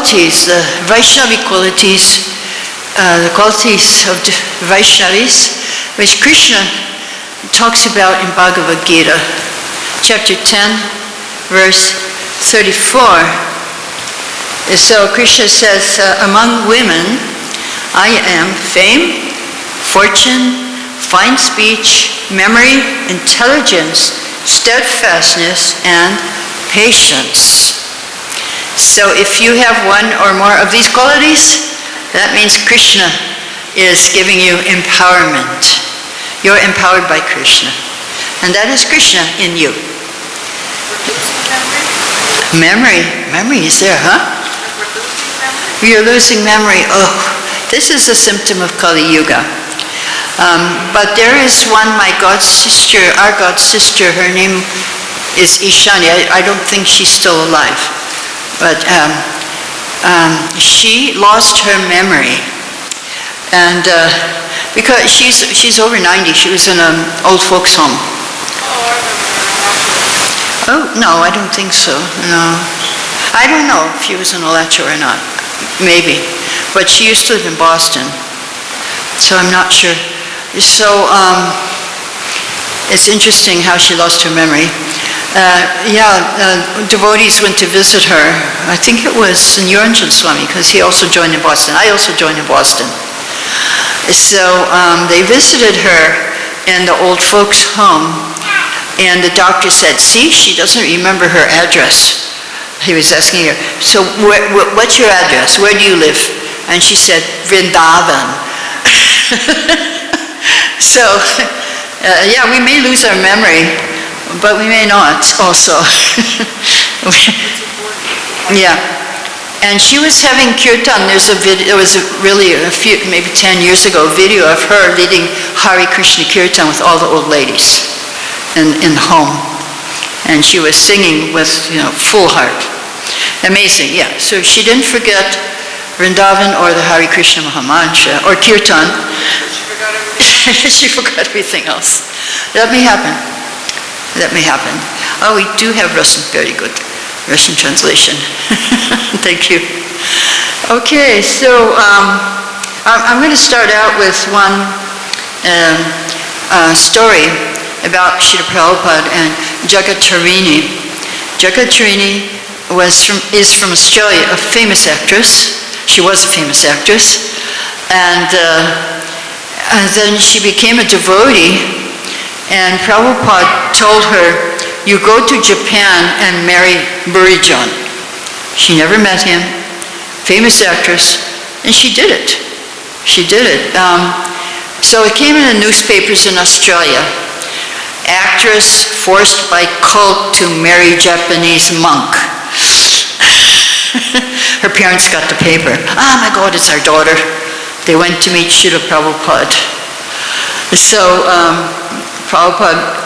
qualities, the Vaishnavi qualities, the qualities of the Vaishnavis, which Krishna talks about in Bhagavad-Gita, chapter 10, verse 34. So Krishna says, among women, I am fame, fortune, fine speech, memory, intelligence, steadfastness, and patience. So if you have one or more of these qualities, that means Krishna is giving you empowerment. You're empowered by Krishna. And that is Krishna in you. Memory is there, huh? You're losing memory. Oh, this is a symptom of Kali Yuga. But there is one, my God's sister, our God's sister, her name is Ishani. I don't think she's still alive. But she lost her memory. And because she's over 90, she was in an old folks home. Oh, no, I don't think so. No. I don't know if she was in Alachua or not. Maybe. But she used to live in Boston. So I'm not sure. So it's interesting how she lost her memory. Devotees went to visit her. I think it was Niranjan Swami, because he also joined in Boston. I also joined in Boston. So they visited her in the old folks' home, and the doctor said, see, she doesn't remember her address. He was asking her, so what's your address? Where do you live? And she said, Vrindavan. So, we may lose our memory, but we may not also. Yeah. And she was having kirtan. There was maybe 10 years ago, a video of her leading Hare Krishna kirtan with all the old ladies in the home. And she was singing with, full heart. Amazing, yeah. So she didn't forget Vrindavan or the Hare Krishna Mahamantra or kirtan. She forgot everything else. That may happen. Oh, we do have Russian, very good. Russian translation. Thank you. Okay, so I'm going to start out with one story about Srila Prabhupada and Jagatarini. Jagatarini is from Australia, a famous actress. She was a famous actress. And then she became a devotee, and Prabhupada told her, you go to Japan and marry Burijan. She never met him, famous actress, and she did it. So it came in the newspapers in Australia. Actress forced by cult to marry Japanese monk. Her parents got the paper. Ah, my God, it's our daughter. They went to meet Srila Prabhupada. So Prabhupada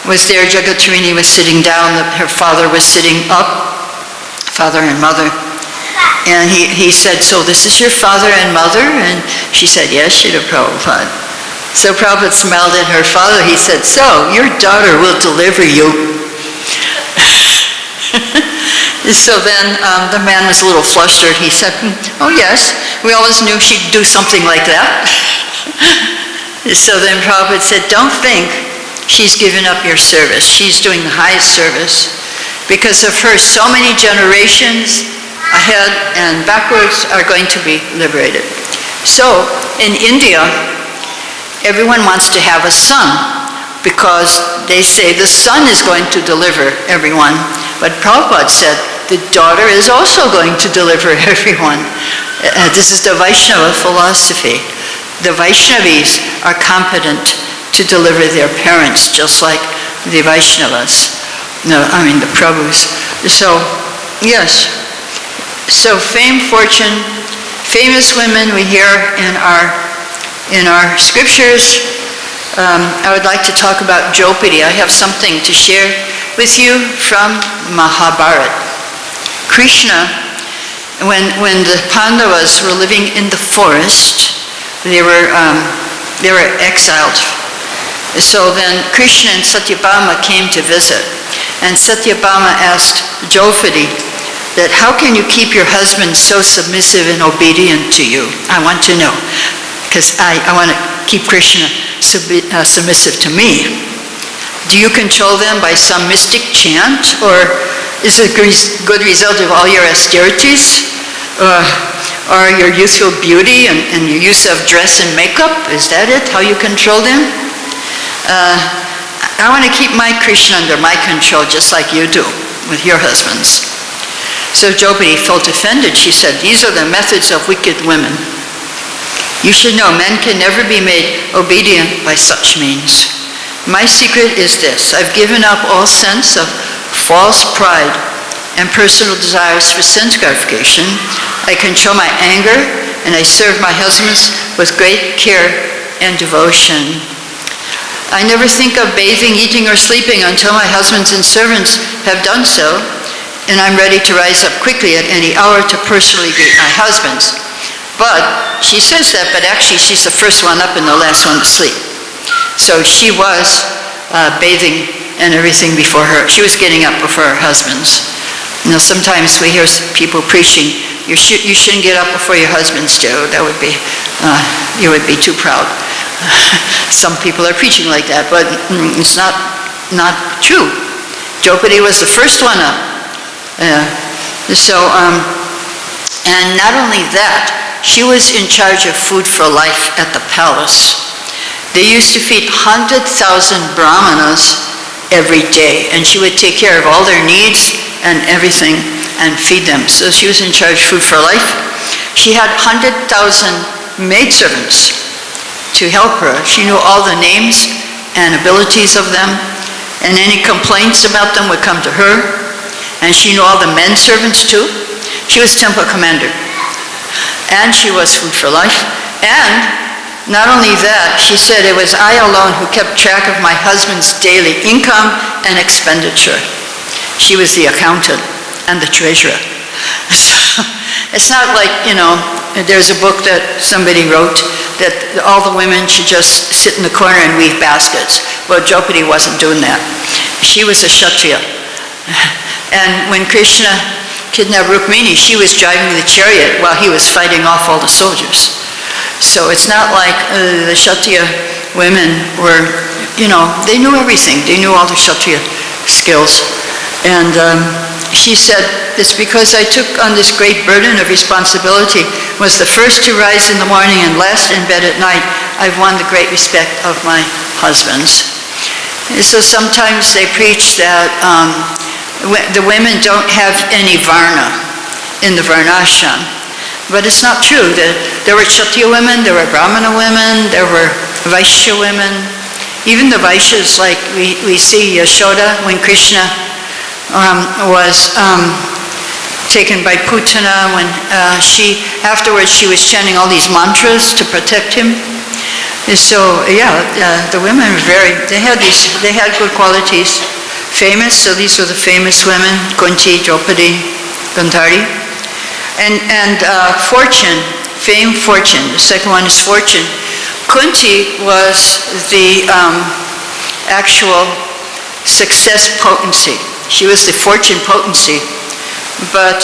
was there, Jagatarini was sitting down, her father was sitting up, father and mother. And he said, so this is your father and mother? And she said, yes, Srila Prabhupada. So Prabhupada smiled at her father. He said, so your daughter will deliver you. So then the man was a little flustered. He said, oh yes, we always knew she'd do something like that. So then Prabhupada said, don't think she's given up your service. She's doing the highest service. Because of her, so many generations ahead and backwards are going to be liberated. So in India, everyone wants to have a son because they say the son is going to deliver everyone. But Prabhupada said the daughter is also going to deliver everyone. This is the Vaishnava philosophy. The Vaishnavis are competent to deliver their parents, just like the Vaishnavas. The Prabhus. So, yes. So fame, fortune, famous women we hear in our scriptures. I would like to talk about Draupadi. I have something to share with you from Mahabharata. Krishna, when the Pandavas were living in the forest, they were exiled. So then Krishna and Satyabhama came to visit. And Satyabhama asked Draupadi, that how can you keep your husband so submissive and obedient to you? I want to know, because I want to keep Krishna submissive to me. Do you control them by some mystic chant, or is it a good result of all your austerities, or your youthful beauty and your use of dress and makeup? Is that it, how you control them? I want to keep my Krishna under my control, just like you do with your husbands. So Draupadi felt offended. She said, these are the methods of wicked women. You should know, men can never be made obedient by such means. My secret is this: I've given up all sense of false pride and personal desires for sense gratification. I control my anger, and I serve my husbands with great care and devotion. I never think of bathing, eating, or sleeping until my husbands and servants have done so, and I'm ready to rise up quickly at any hour to personally greet my husbands. But she says that, but actually she's the first one up and the last one to sleep. So she was bathing and everything before her. She was getting up before her husbands. You know, sometimes we hear people preaching, you shouldn't get up before your husbands do. That would be, you would be too proud. Some people are preaching like that, but it's not true. Draupadi was the first one up. And not only that, she was in charge of food for life at the palace. They used to feed 100,000 brahmanas every day, and she would take care of all their needs and everything and feed them. So she was in charge of food for life. She had 100,000 maidservants to help her. She knew all the names and abilities of them, and any complaints about them would come to her. And she knew all the men servants too. She was temple commander. And she was food for life. And not only that, she said it was I alone who kept track of my husband's daily income and expenditure. She was the accountant and the treasurer. So it's not like, you know, there's a book that somebody wrote that all the women should just sit in the corner and weave baskets. Well, Draupadi wasn't doing that. She was a Kshatriya. And when Krishna kidnapped Rukmini, she was driving the chariot while he was fighting off all the soldiers. So it's not like the Kshatriya women were, you know, they knew everything. They knew all the Kshatriya skills. And she said, it's because I took on this great burden of responsibility, was the first to rise in the morning and last in bed at night. I've won the great respect of my husbands. And so sometimes they preach that the women don't have any varna in the varnashram. But it's not true. There were Kshatriya women, there were Brahmana women, there were Vaishya women. Even the Vaishyas, like we see Yashoda when Krishna was taken by Putana, when afterwards she was chanting all these mantras to protect him. And so the women were they had good qualities. Famous, so these were the famous women: Kunti, Draupadi, Gandhari. And fortune, fame, fortune. The second one is fortune. Kunti was the actual success potency. She was the fortune potency. But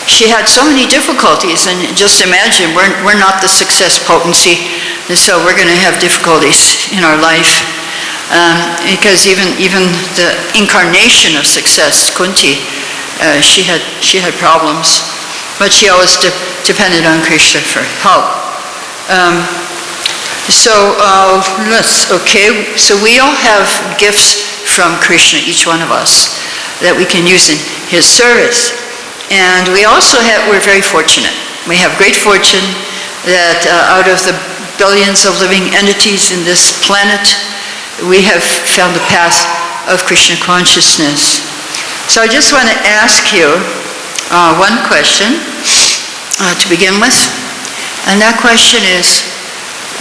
she had so many difficulties, and just imagine, we're not the success potency, and so we're going to have difficulties in our life. Because even the incarnation of success, Kunti, she had problems, but she always depended on Krishna for help. So we all have gifts from Krishna, each one of us, that we can use in his service. And we also we're very fortunate. We have great fortune that out of the billions of living entities in this planet, we have found the path of Krishna consciousness. So I just want to ask you one question to begin with. And that question is,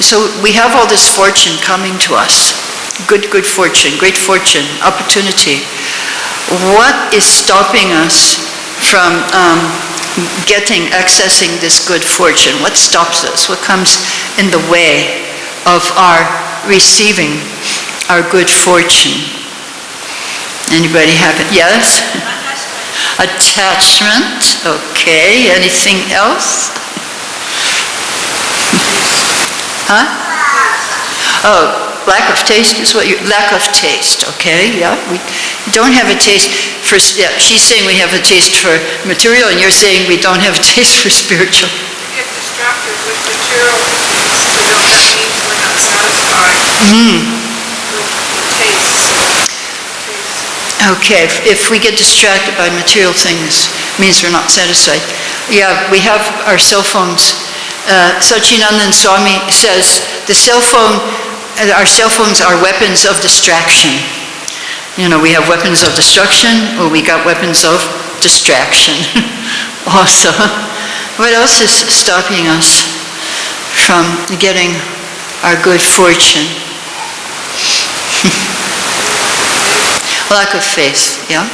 so we have all this fortune coming to us. Good fortune, great fortune, opportunity. What is stopping us from accessing this good fortune? What stops us? What comes in the way of our receiving our good fortune? Anybody have it? Yes? Attachment, okay. Anything else? Huh? Oh, lack of taste is what you, lack of taste, okay, yeah. We don't have a taste for, yeah, she's saying we have a taste for material, and you're saying we don't have a taste for spiritual. We get distracted with material things, that means we're not satisfied with taste. Okay, if we get distracted by material things, it means we're not satisfied. Yeah, we have our cell phones. Sachinandan Swami says our cell phones are weapons of distraction. You know, we have weapons of destruction, or we got weapons of distraction also. What else is stopping us from getting our good fortune? Lack of faith, yeah,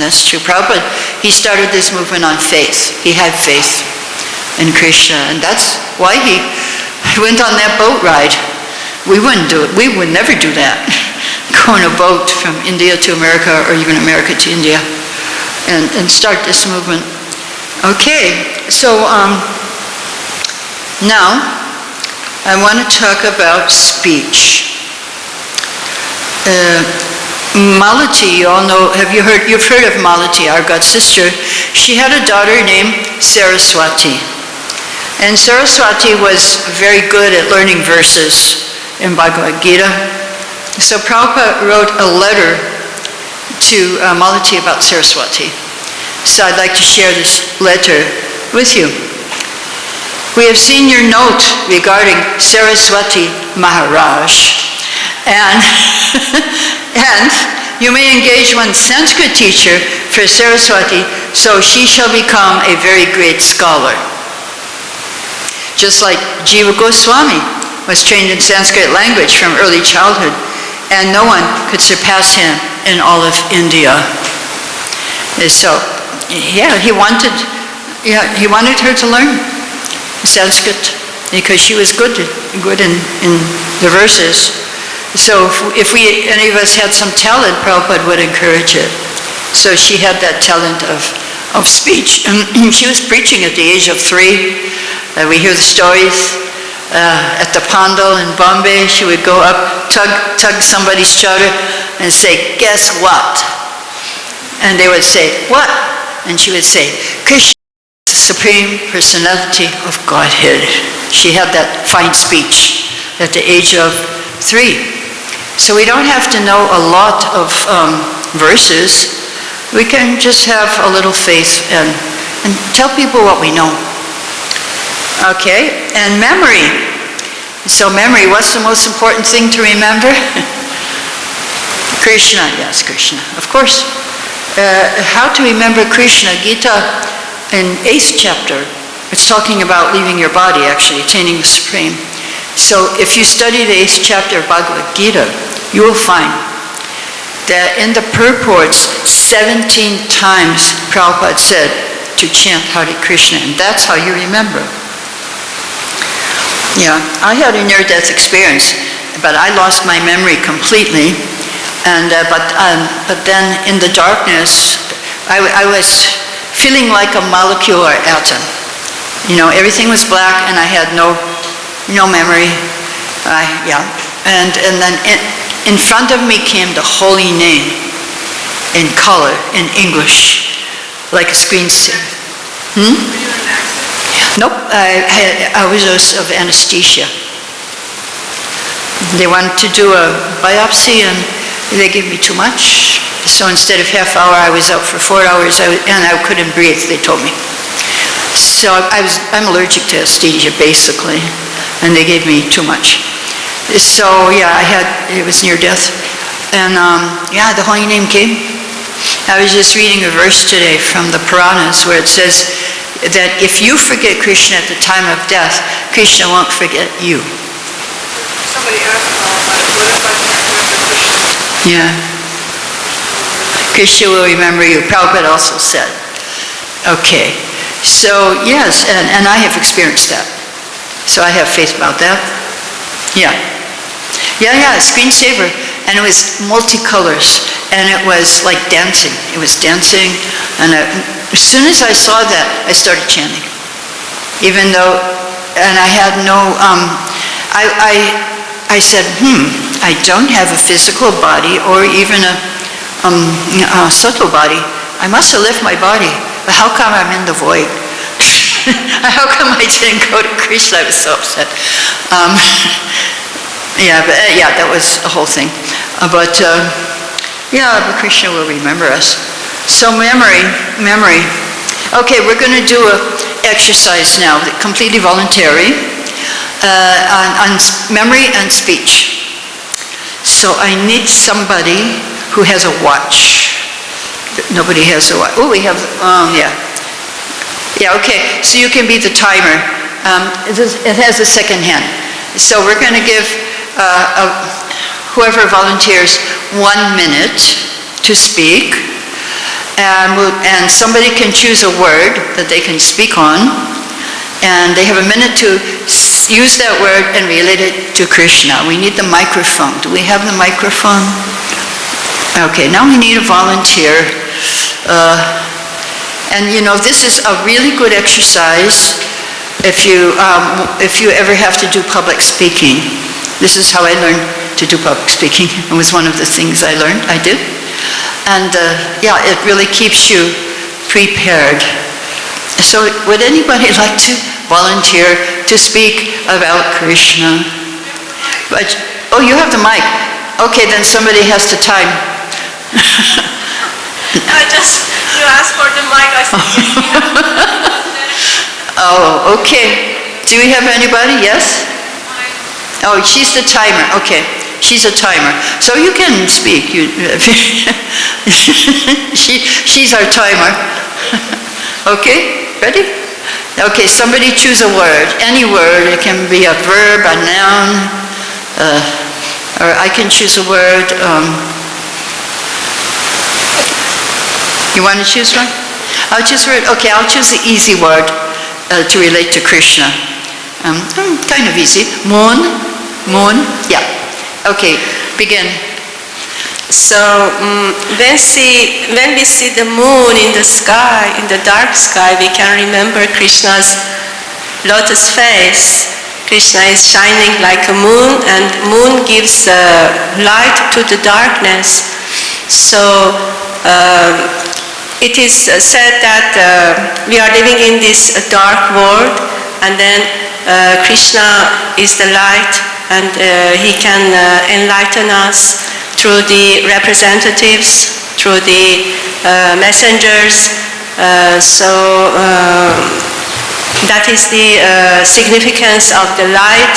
that's true. Prabhupada, he started this movement on faith. He had faith in Krishna, and that's why he went on that boat ride. We wouldn't do it. We would never do that. Go on a boat from India to America, or even America to India, and start this movement. Okay, so now I want to talk about speech. Malati, you all know, you've heard of Malati, our god sister. She had a daughter named Saraswati. And Saraswati was very good at learning verses in Bhagavad-Gita. So Prabhupada wrote a letter to Malati about Saraswati. So I'd like to share this letter with you. We have seen your note regarding Saraswati Maharaj. And you may engage one Sanskrit teacher for Saraswati, so she shall become a very great scholar. Just like Jiva Goswami was trained in Sanskrit language from early childhood, and no one could surpass him in all of India. So, yeah, he wanted her to learn Sanskrit because she was good in the verses. So if any of us had some talent, Prabhupada would encourage it. So she had that talent of speech. She was preaching at the age of 3. We hear the stories. At the Pandal in Bombay, she would go up, tug somebody's shoulder and say, "Guess what?" And they would say, "What?" And she would say, "Krishna is the Supreme Personality of Godhead." She had that fine speech at the age of 3. So we don't have to know a lot of verses. We can just have a little faith and tell people what we know. Okay, and memory. So memory, what's the most important thing to remember? Krishna, yes, Krishna, of course. How to remember Krishna? Gita in 8th chapter, it's talking about leaving your body, actually, attaining the Supreme. So if you study the 8th chapter of Bhagavad-Gita, you will find that in the purports, 17 times Prabhupada said to chant Hare Krishna, and that's how you remember. Yeah, I had a near-death experience, but I lost my memory completely. And but then in the darkness, I was feeling like a molecule or atom. You know, everything was black, and I had no memory. And then in front of me came the holy name in color, in English, like a screensaver. Nope, I was of anesthesia. They wanted to do a biopsy, and they gave me too much. So instead of half hour, I was out for 4 hours, and I couldn't breathe, they told me. So I'm allergic to anesthesia, basically, and they gave me too much. So yeah, it was near death. And the holy name came. I was just reading a verse today from the Puranas where it says that if you forget Krishna at the time of death, Krishna won't forget you. Somebody asked Prabhupada, what if I remember Krishna? Yeah. Krishna will remember you. Prabhupada also said. Okay. So yes, and I have experienced that. So I have faith about that. Yeah, screensaver, and it was multicolors. and it was like dancing. It was dancing, and as soon as I saw that, I started chanting. Even though, and I had no, I said, I don't have a physical body or even a subtle body. I must have left my body, but how come I'm in the void? How come I didn't go to Krishna? I was so upset. That was a whole thing. But Krishna will remember us. So memory. Okay, we're going to do an exercise now, completely voluntary, on memory and speech. So I need somebody who has a watch. Nobody has a watch. Oh, we have, Yeah, okay, so you can be the timer. It has a second hand. So we're going to give whoever volunteers 1 minute to speak, and somebody can choose a word that they can speak on, and they have a minute to use that word and relate it to Krishna. We need the microphone. Do we have the microphone? Okay, now we need a volunteer. And this is a really good exercise if you ever have to do public speaking. This is how I learned to do public speaking. It was one of the things I did. And it really keeps you prepared. So would anybody like to volunteer to speak about Krishna? But, you have the mic. Okay, then somebody has to time. You asked for the mic, I said Oh, okay. Do we have anybody? Yes? Oh, she's the timer. Okay, she's a timer. So you can speak. She's our timer. Okay, ready? Okay, somebody choose a word. Any word. It can be a verb, a noun, or I can choose a word. You want to choose one? I'll choose a word. Okay, I'll choose the easy word to relate to Krishna. Kind of easy. Moon. Yeah. Okay, begin. So when we see the moon in the sky, in the dark sky, we can remember Krishna's lotus face. Krishna is shining like a moon, and moon gives light to the darkness. So it is said that we are living in this dark world, and then Krishna is the light, and he can enlighten us through the representatives, through the messengers. That is the significance of the light,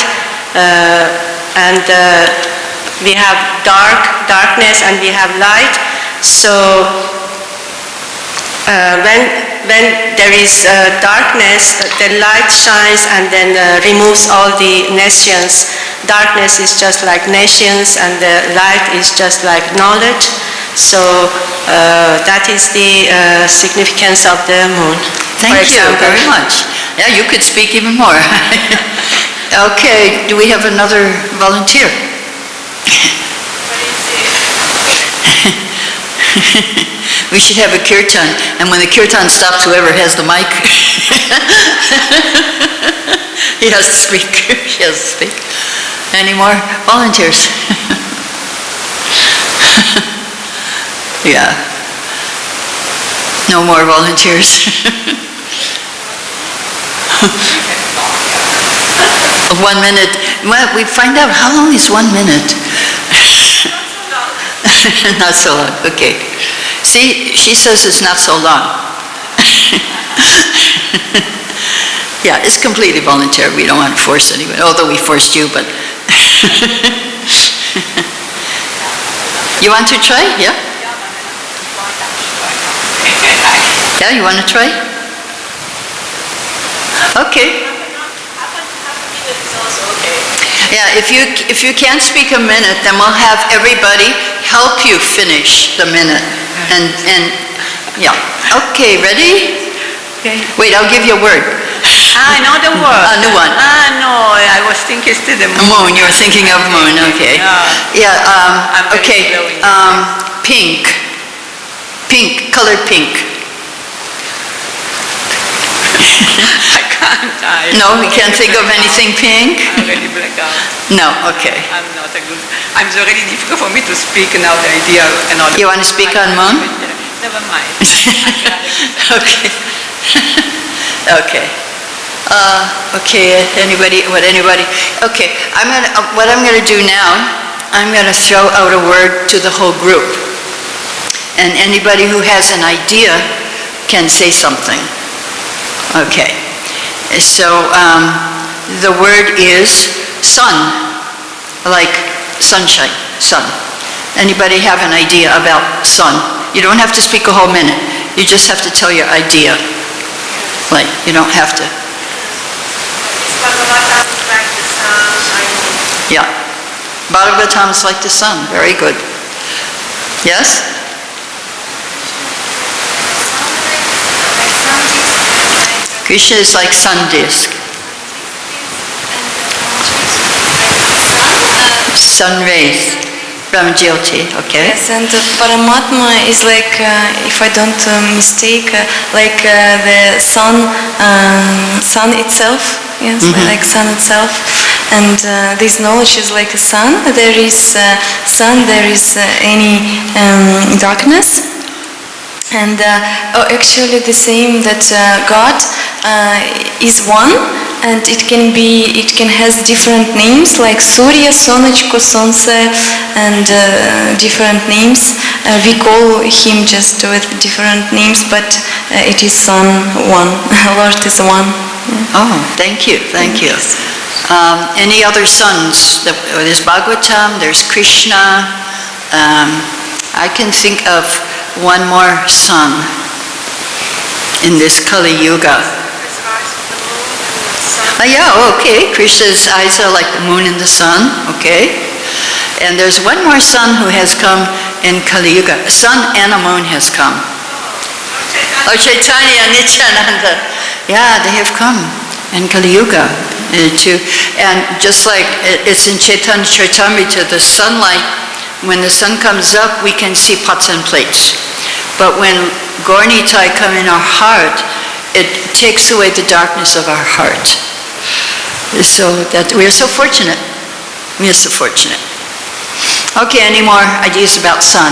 and we have darkness, and we have light. So when there is darkness, the light shines and then removes all the nations. Darkness is just like nations, and the light is just like knowledge. So that is the significance of the moon. Thank you very much. Yeah, you could speak even more. Okay, do we have another volunteer? We should have a kirtan, and when the kirtan stops, whoever has the mic, he has to speak. She has to speak. Any more volunteers? Yeah. No more volunteers. 1 minute. Well, we find out how long is 1 minute. Not so long. Okay. See, she says it's not so long. Yeah, it's completely voluntary. We don't want to force anyone, although we forced you, but... You want to try? Yeah? Yeah, you want to try? Okay. Yeah, if you can't speak a minute, then we'll have everybody help you finish the minute. And yeah. Okay, ready? Okay. Wait, I'll give you a word. I know the word. A new one. No, I was thinking still the moon. Moon, you were thinking of moon, okay. Yeah. Yeah, okay. pink. Pink, colored pink. I can't. No, you can't think of anything pink? I already black out. No, okay. I'm not a good. It's already difficult for me to speak now. The idea and all. You want to speak on moon? Never mind. Okay. Okay. Okay. Anybody? What? Anybody? Okay. What I'm gonna do now. I'm gonna throw out a word to the whole group, and anybody who has an idea can say something. Okay. So the word is sun, like sunshine, sun. Anybody have an idea about sun? You don't have to speak a whole minute. You just have to tell your idea. Like, you don't have to. Yeah. Bhagavad-Gita is like the sun. Very good. Yes? Krishna is like sun disk. Sun rays. Brahmajyoti, okay? Yes, and Paramatma is like, if I don't mistake, like the sun itself. Yes, like sun itself. And this knowledge is like a sun. There is sun, there is any darkness. And actually the same that God is one, and it can has different names like Surya, Sonachko, Sonce, and different names. We call him just with different names, but it is Sun one. Lord is one. Yeah. Oh, thank you, thank you. Any other sons? There's Bhagavatam, there's Krishna. I can think of one more sun in this Kali Yuga. Yeah, okay. Krishna's eyes are like the moon and the sun, okay. And there's one more sun who has come in Kali Yuga. A sun and a moon has come. Oh, Chaitanya, Nityananda. Yeah, they have come in Kali Yuga. And just like it's in Chaitanya Charitamrita, the sunlight, when the sun comes up, we can see pots and plates. But when Gaura-Nitai come in our heart, it takes away the darkness of our heart. So that we are so fortunate. We are so fortunate. Okay, any more ideas about sun?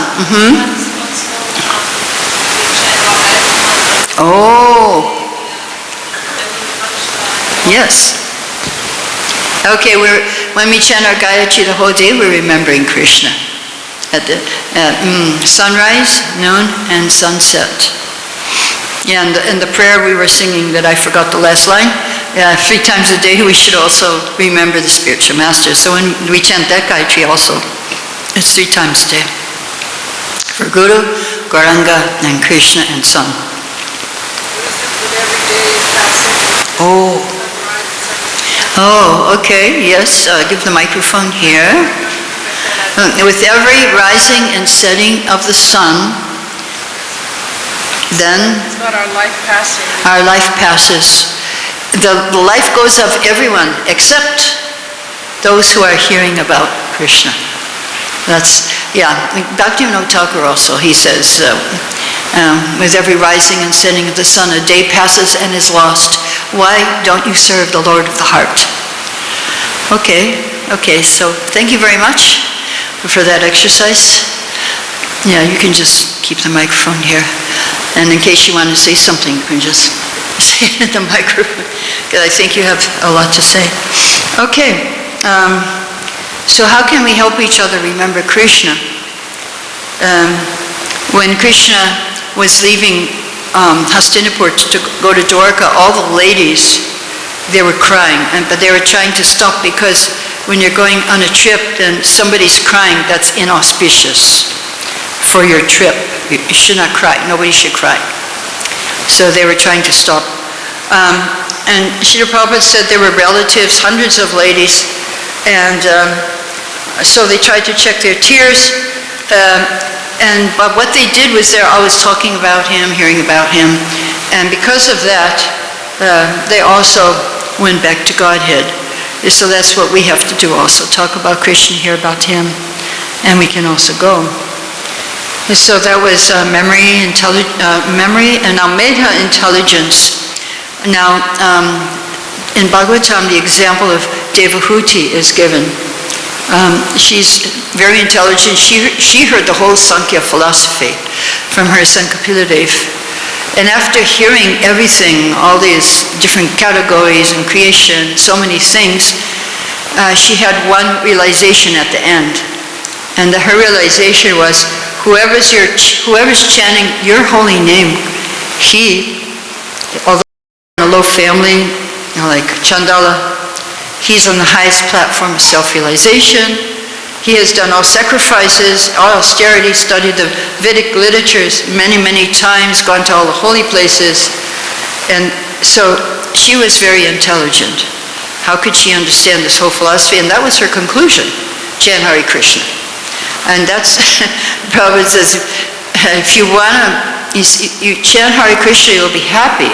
Oh. Yes. Okay, when we chant our Gayatri the whole day, we're remembering Krishna. At the sunrise, noon, and sunset. Yeah, and the prayer we were singing that I forgot the last line, 3 times a day we should also remember the spiritual masters. So when we chant that Gayatri also, it's 3 times a day. For Guru, Gauranga, and Krishna and Sun. Oh, okay, yes, give the microphone here. With every rising and setting of the sun, then our life passing. Our life passes. The life goes of everyone except those who are hearing about Krishna. That's, yeah, Bhakti-yoga Thakur also, he says, with every rising and setting of the sun, a day passes and is lost. Why don't you serve the Lord of the heart? Okay, so thank you very much for that exercise. Yeah, you can just keep the microphone here. And in case you want to say something, you can just say it in the microphone, because I think you have a lot to say. Okay, so how can we help each other remember Krishna? When Krishna was leaving Hastinapur to go to Dwarka, all the ladies, they were crying, but they were trying to stop, because when you're going on a trip and somebody's crying, that's inauspicious for your trip. You should not cry. Nobody should cry. So they were trying to stop. And Srila Prabhupada said there were relatives, hundreds of ladies, and so they tried to check their tears. But what they did was they're always talking about him, hearing about him, and because of that, they also went back to Godhead. So that's what we have to do also, talk about Krishna, hear about him, and we can also go. So that was memory and now medha, intelligence. Now, in Bhagavatam, the example of Devahuti is given. She's very intelligent. She heard the whole Sankhya philosophy from her son Kapiladev. And after hearing everything, all these different categories and creation, so many things, she had one realization at the end. And her realization was, whoever's chanting your holy name, although in a low family, like Chandala, he's on the highest platform of self-realization. He has done all sacrifices, all austerity, studied the Vedic literatures many, many times, gone to all the holy places. And so she was very intelligent. How could she understand this whole philosophy? And that was her conclusion, chant Hare Krishna. And that's, Prabhupada says, if you you chant Hare Krishna, you'll be happy.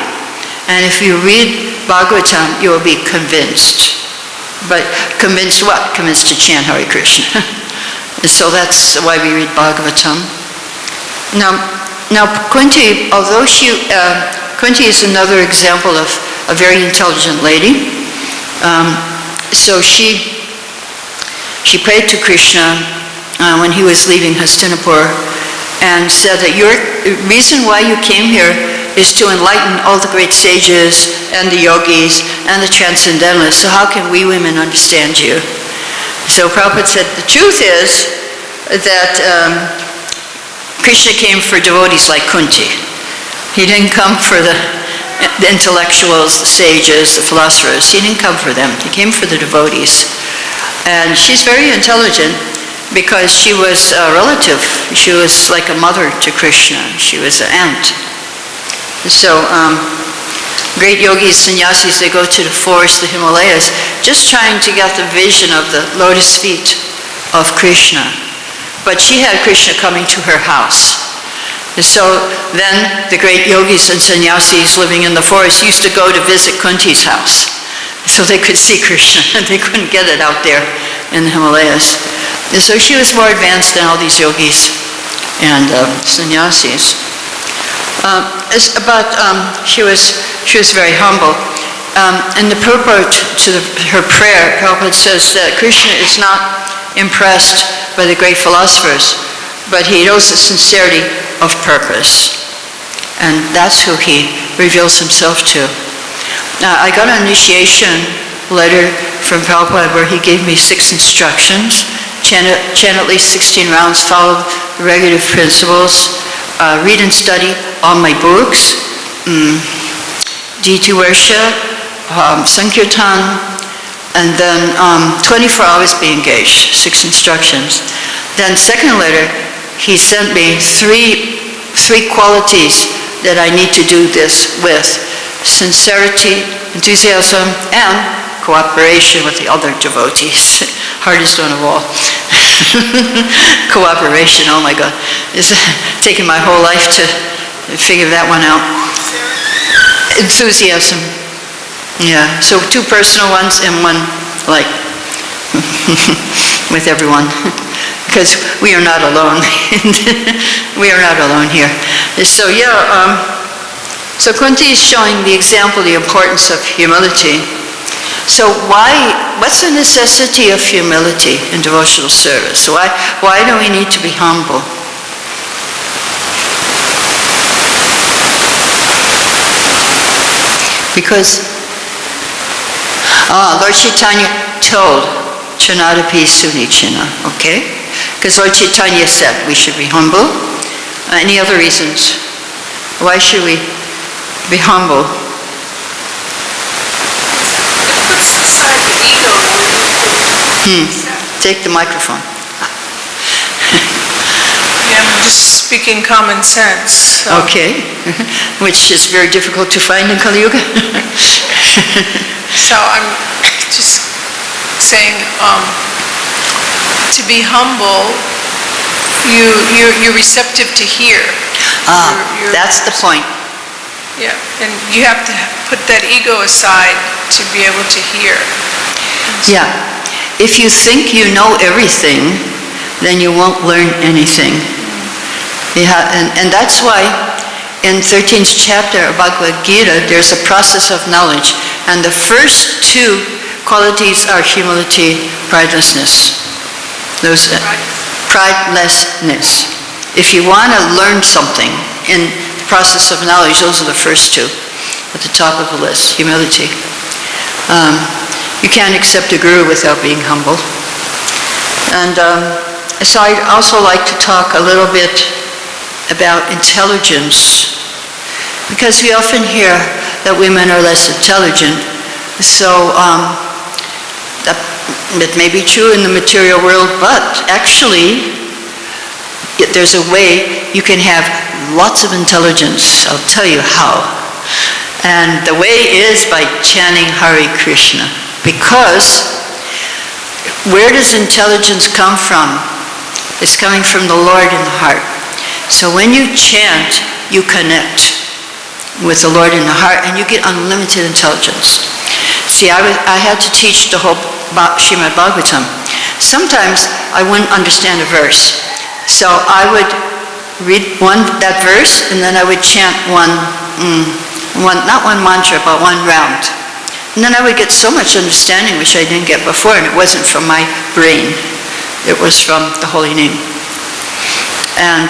And if you read Bhagavatam, you will be convinced. But convinced what? Convinced to chant Hare Krishna. So that's why we read Bhagavatam. Now Kunti, although Kunti is another example of a very intelligent lady. So she prayed to Krishna when he was leaving Hastinapur and said that your reason why you came here is to enlighten all the great sages and the yogis and the transcendentalists. So how can we women understand you? So Prabhupada said the truth is that Krishna came for devotees like Kunti. He didn't come for the intellectuals, the sages, the philosophers. He didn't come for them. He came for the devotees. And she's very intelligent because she was a relative. She was like a mother to Krishna. She was an aunt. So great yogis, sannyasis, they go to the forest, the Himalayas, just trying to get the vision of the lotus feet of Krishna. But she had Krishna coming to her house. So then the great yogis and sannyasis living in the forest used to go to visit Kunti's house so they could see Krishna. They couldn't get it out there in the Himalayas. And so she was more advanced than all these yogis and sannyasis. She was very humble. In the purport to her prayer, Prabhupada says that Krishna is not impressed by the great philosophers, but he knows the sincerity of purpose. And that's who he reveals himself to. Now, I got an initiation letter from Prabhupada where he gave me 6 instructions. Chant at least 16 rounds, follow the regulative principles, read and study all my books, deity worship, Sankirtan, and then 24 hours be engaged, 6 instructions. Then second letter, he sent me three qualities that I need to do this with: sincerity, enthusiasm, and cooperation with the other devotees. Hardest one of all. Cooperation, oh my God. It's taken my whole life to figure that one out. Enthusiasm. Yeah, so 2 personal ones and 1 like with everyone. Because we are not alone. We are not alone here. So yeah, so Kunti is showing the example, the importance of humility. So what's the necessity of humility in devotional service? Why do we need to be humble? Because Lord Chaitanya told Chanadapi Sunichina, okay? Because Lord Chaitanya said we should be humble. Any other reasons? Why should we be humble? Take the microphone. Yeah, I'm just speaking common sense. So. Okay, which is very difficult to find in Kali Yuga. So I'm just saying, to be humble, you're receptive to hear. That's the point. Yeah, and you have to put that ego aside to be able to hear. Yeah. If you think you know everything, then you won't learn anything. And that's why in 13th chapter of Bhagavad-Gita, there's a process of knowledge. And the first two qualities are humility, pridelessness. Those pridelessness. If you want to learn something in the process of knowledge, those are the first two at the top of the list, humility. You can't accept a guru without being humble. And so I'd also like to talk a little bit about intelligence, because we often hear that women are less intelligent. So that may be true in the material world, but actually there's a way you can have lots of intelligence. I'll tell you how. And the way is by chanting Hare Krishna. Because where does intelligence come from? It's coming from the Lord in the heart. So when you chant, you connect with the Lord in the heart and you get unlimited intelligence. See, I had to teach the whole Srimad Bhagavatam. Sometimes I wouldn't understand a verse. So I would read that verse and then I would chant not one mantra, but one round. And then I would get so much understanding which I didn't get before, and it wasn't from my brain. It was from the holy name. And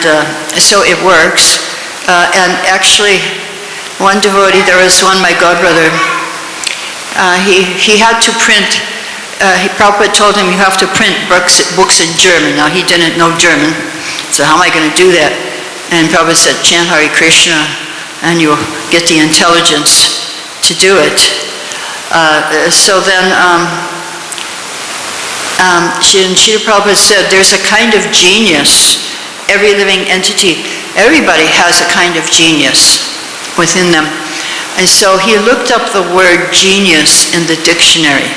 so it works. And actually, one devotee, there was one, my godbrother, he had to print, Prabhupada told him, you have to print books in German. Now, he didn't know German, so how am I going to do that? And Prabhupada said, chant Hare Krishna, and you'll get the intelligence to do it. So then, Srila Prabhupada said, there's a kind of genius. Every living entity, everybody has a kind of genius within them. And so he looked up the word genius in the dictionary.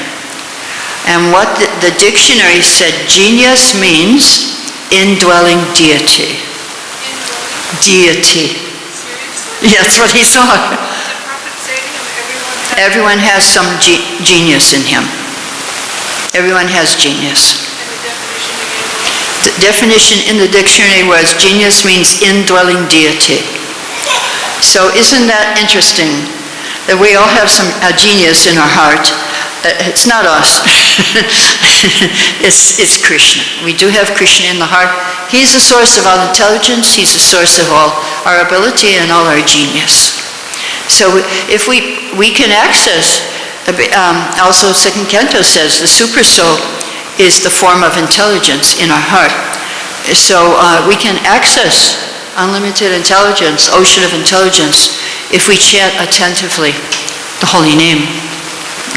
And what the dictionary said, genius means indwelling deity. Deity. Yeah, that's what he saw. Everyone has some genius in him. Everyone has genius. The definition in the dictionary was genius means indwelling deity. So isn't that interesting that we all have a genius in our heart? It's not us. it's Krishna. We do have Krishna in the heart. He's the source of all intelligence. He's the source of all our ability and all our genius. So if we can access, also second canto says, the super soul is the form of intelligence in our heart. So we can access unlimited intelligence, ocean of intelligence, if we chant attentively the holy name.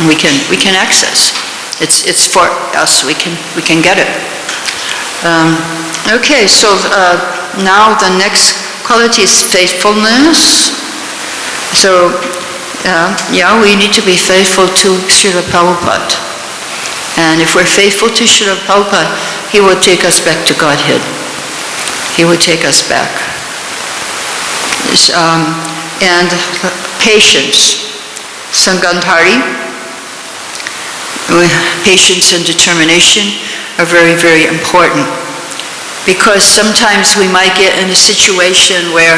And we can access. It's for us. We can get it. Okay, so now the next quality is faithfulness. So we need to be faithful to Srila Prabhupada. And if we're faithful to Srila Prabhupada, he will take us back to Godhead. He will take us back. And patience. Sangandhari, patience and determination are very, very important. Because sometimes we might get in a situation where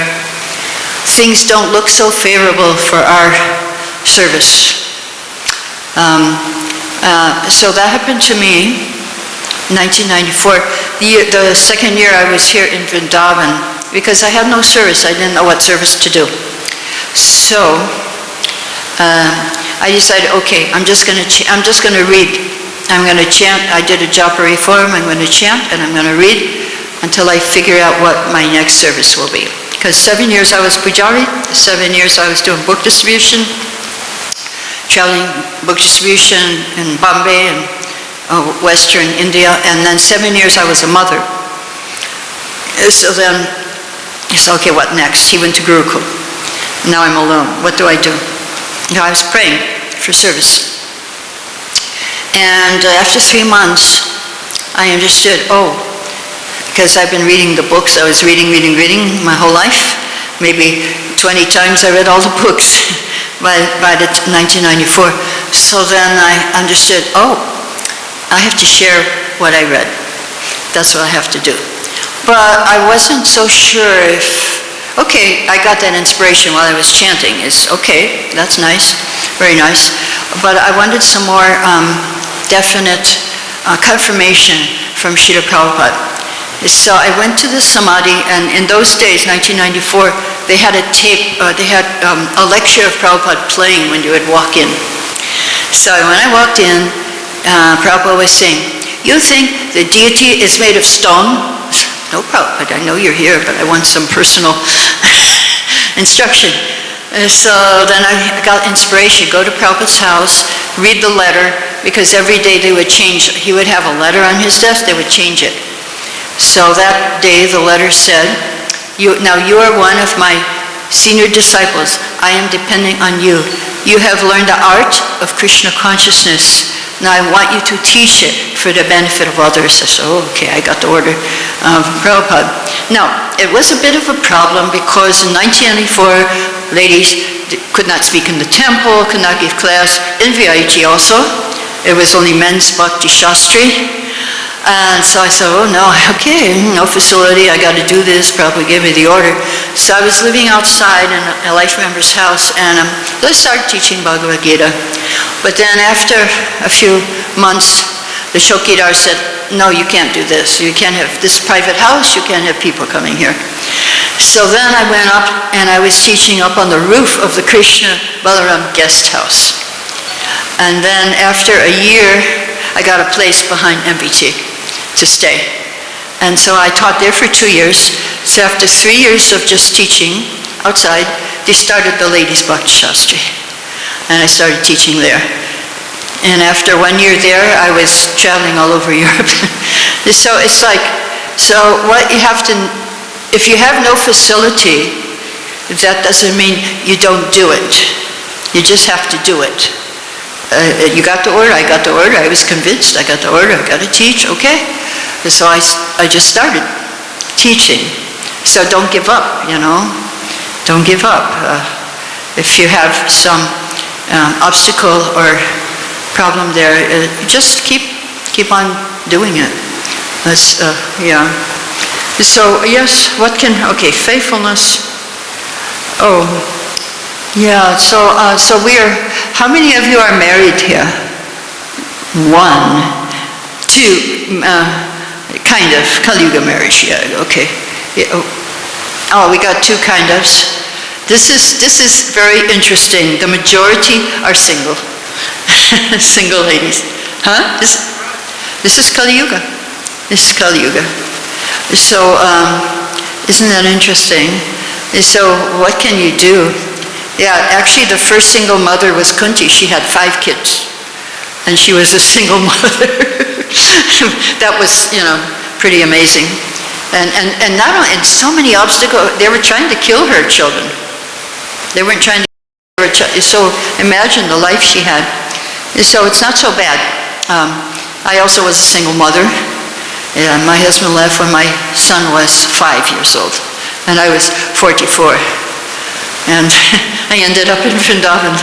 things don't look so favorable for our service. So that happened to me in 1994, the second year I was here in Vrindavan, because I had no service. I didn't know what service to do. So I decided, okay, I'm just going to read. I'm going to chant. I did a japa reform. I'm going to chant and I'm going to read until I figure out what my next service will be. Because 7 years I was pujari, 7 years I was doing book distribution, traveling book distribution in Bombay and Western India, and then 7 years I was a mother. So then he said, okay, what next? He went to Gurukul. Now I'm alone. What do I do? I was praying for service. And after 3 months, I understood, because I've been reading the books. I was reading my whole life. Maybe 20 times I read all the books by 1994. So then I understood, I have to share what I read. That's what I have to do. but I wasn't so sure if, okay, I got that inspiration while I was chanting. It's okay, that's nice, very nice. But I wanted some more definite confirmation from Srila Prabhupada. So I went to the Samadhi, and in those days, 1994, they had a tape, they had a lecture of Prabhupada playing when you would walk in. So when I walked in, Prabhupada was saying, "You think the deity is made of stone?" "No, Prabhupada, I know you're here, but I want some personal instruction." So then I got inspiration, go to Prabhupada's house, read the letter, because every day they would change, he would have a letter on his desk, they would change it. So that day the letter said, now you are one of my senior disciples. I am depending on you. You have learned the art of Krishna consciousness. Now I want you to teach it for the benefit of others. I said, oh, okay, I got the order from Prabhupada. Now, it was a bit of a problem because in 1994, ladies could not speak in the temple, could not give class, in VIT also. It was only men's Bhakti Shastri. And so I said, oh no, okay, no facility, I got to do this, Prabhupada gave me the order. So I was living outside in a life member's house, and I started teaching Bhagavad-Gita. But then after a few months, the Chowkidar said, no, you can't do this. You can't have this private house, you can't have people coming here. So then I went up, and I was teaching up on the roof of the Krishna Balaram guest house. And then after a year, I got a place behind MBT to stay. And so I taught there for 2 years. So after 3 years of just teaching outside, they started the ladies' Bhakti Shastri. And I started teaching there. And after 1 year there, I was traveling all over Europe. So it's like, so what you have to, if you have no facility, that doesn't mean you don't do it. You just have to do it. You got the order, I got the order, I was convinced, I got the order, I got to teach, okay. So I just started teaching. So don't give up, you know. Don't give up. If you have some obstacle or problem there, just keep on doing it. That's, yeah. So yes, okay, faithfulness. Oh, yeah, so how many of you are married here? 1, 2, kind of, Kali Yuga marriage, yeah, okay. Yeah, oh, we got 2 kind ofs. This is very interesting. The majority are single. Single ladies. Huh? This is Kali Yuga. This is Kali Yuga. So, isn't that interesting? So, what can you do? Yeah, actually the first single mother was Kunti. She had 5 kids. And she was a single mother. That was, you know, pretty amazing. And not only, and so many obstacles, they were trying to kill her children. They weren't trying to kill her children. So imagine the life she had. So it's not so bad. I also was a single mother. And my husband left when my son was 5 years old. And I was 44. And I ended up in Vrindavan,